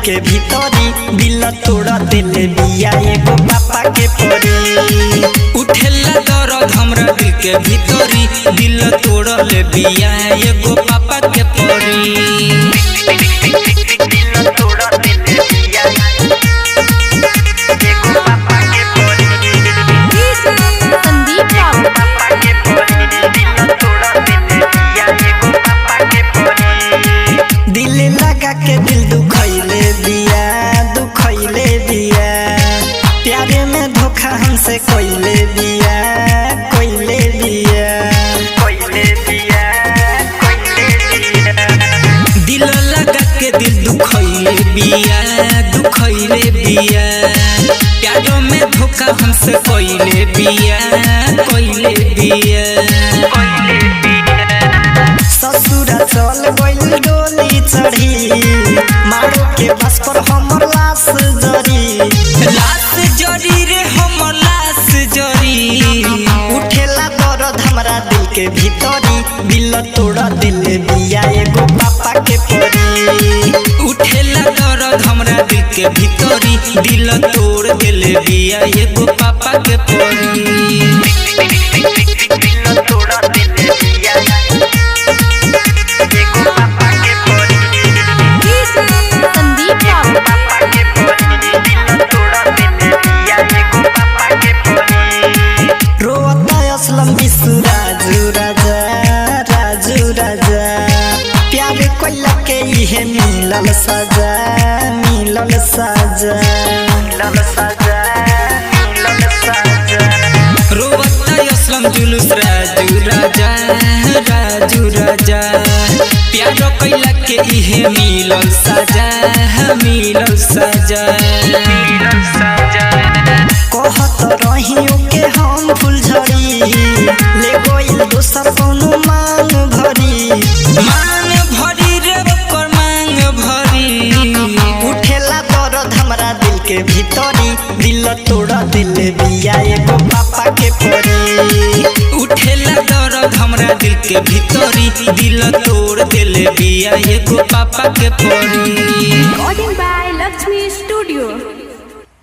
के भीतरी दिल तोड़ा दिले बिया एगो पापा के परी। उठेला दर्द हमरा दिल के भीतरी दिल तोड़ले बिया एगो पापा के परी। के दिल दुखैले बिया प्यारे में धोखा हमसे कोइले बिया दिल लगा के दिल दुखैले बिया प्यारों में धोखा हमसे कोइले बिया ससुरा चल गइल डोली चढ़ी मारो के बस पर हमर लाश जरी रे हमर लाश जरी। उठेला दर्द हमरा दिल के भीतरी दिल तोड़ा दिले बिया एगो पापा के परी। उठेला दर्द हमरा दिल के भीतरी दिल तोड़ दिले बिया एगो पापा के परी। प्यार कोइला के इहे मिलल सजा रोवता असलम जुलूस राजू राजा प्यार कोइला के इहे मिलल सजा कहत रहियो के हम फुलझड़ी ले गइल दोसर कोनो मांग भरी रे ओकर मांग भरी। उठेला दर्द हमरा दिल के भीतरी दिल तोड़ा दिले बिया एगो पापा के परी। उठेला दर्द हमरा दिल के भीतरी दिल तोड़ दिले बिया एगो पापा के परी। Recording by Lakshmi Studio।